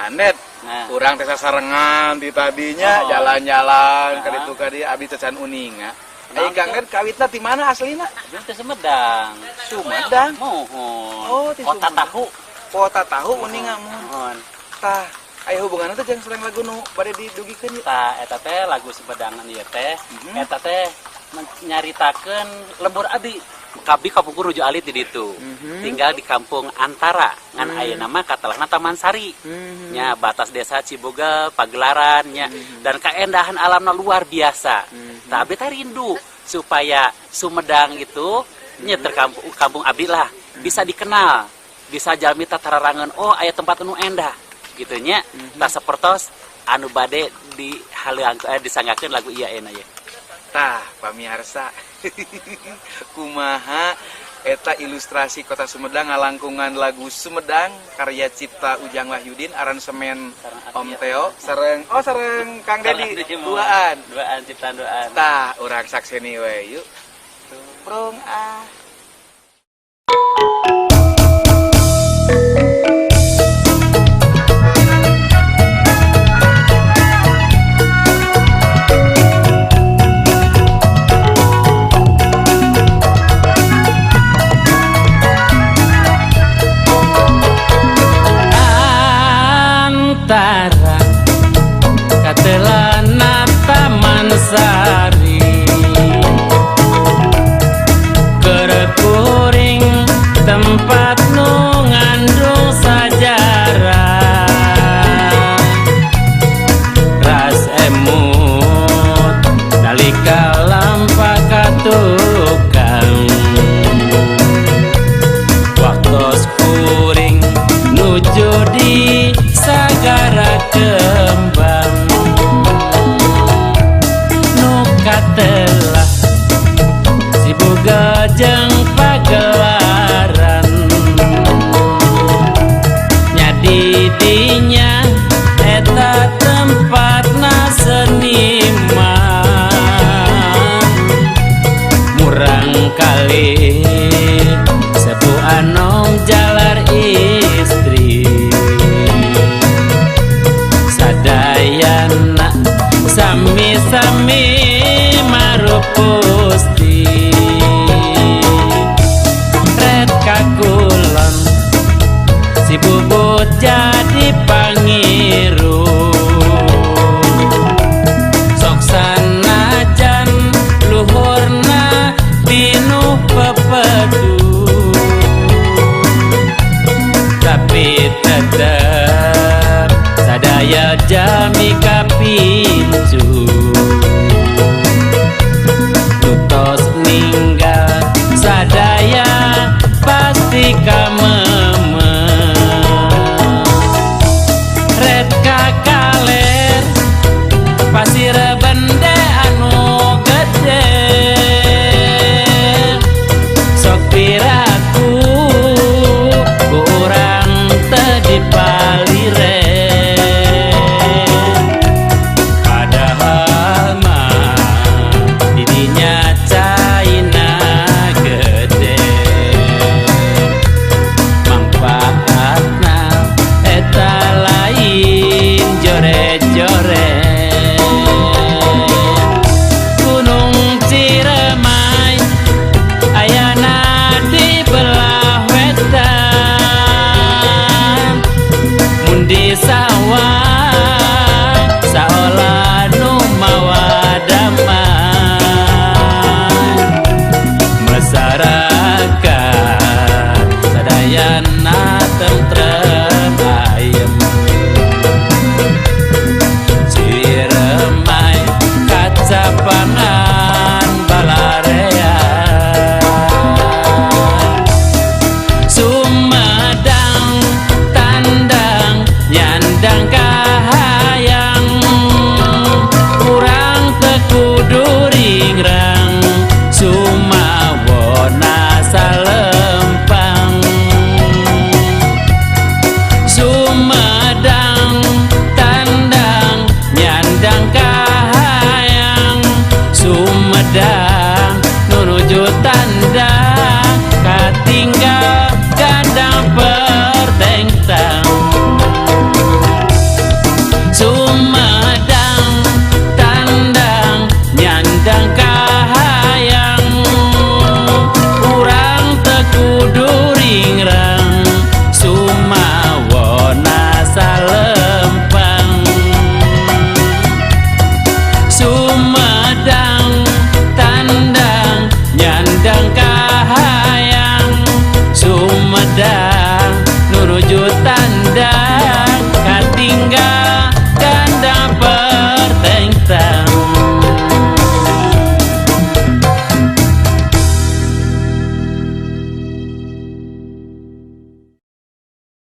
Anet, kurang teh sasarengan di tadinya jalan-jalan ka ditu ka dieu abi tecan uninga. Ai Kang Net kawitna ti mana aslina? Di Sumedang. Sumedang. Mohon. Oh, di Kota Sumedang. Tahu. Kota Tahu uninga mun. Mohon. Tah, aya hubunganna teh jeung sareng lagu nu bade didugikeun ieu. Tah eta teh lagu Sumedangan ieu teh. Eta teh nyaritakeun lembur abdi. Kabdi kapungkur ruju alit di ditu. Tinggal di kampung Antara ngan ayeuna mah katalahna Taman Sari. Nya batas desa Ciboga, Pagelaran nya dan kaendahan alamna luar biasa. Tah abdi teh rindu supaya Sumedang itu nya kampung abdi lah bisa dikenal, bisa jalmi tatararangan oh aya tempat anu endah gitu nya. Tah sapertos anu bade disanggakeun lagu ieu aya ye. Tah, pamirsa. Kumaha eta ilustrasi Kota Sumedang ngalangkungan lagu Sumedang karya cipta Ujang Wahyudin aransemen Om Teo sareng Kang Dedi duaan ciptaan duaan. Tah, urang sakseni we yuk. Prong ah. Antara katelana Taman Sari kerekuring tempat nu ngandung sajarah ras emut nalika lampa katukang waktos kuring nuju di sagara kembang nu katelah siboga jeung Pagelaran nya di dinya eta tempatna seniman murang kali sepuh anong jalar istri sadayana sami-sami marupusti red kakulon si bubut jadi pangiru sok sanajan luhurna pinuh pepedu tapi tetep sadaya jami kapincu tutos ninggal sadaya pasti kameme red kakaler pasir bende anu gede sok piraku kurang teu dipalire padahal mah didinya caina gede mangpaatna eta lain jore-jore Gunung Ciremai ayana di belah wetan mun di sawah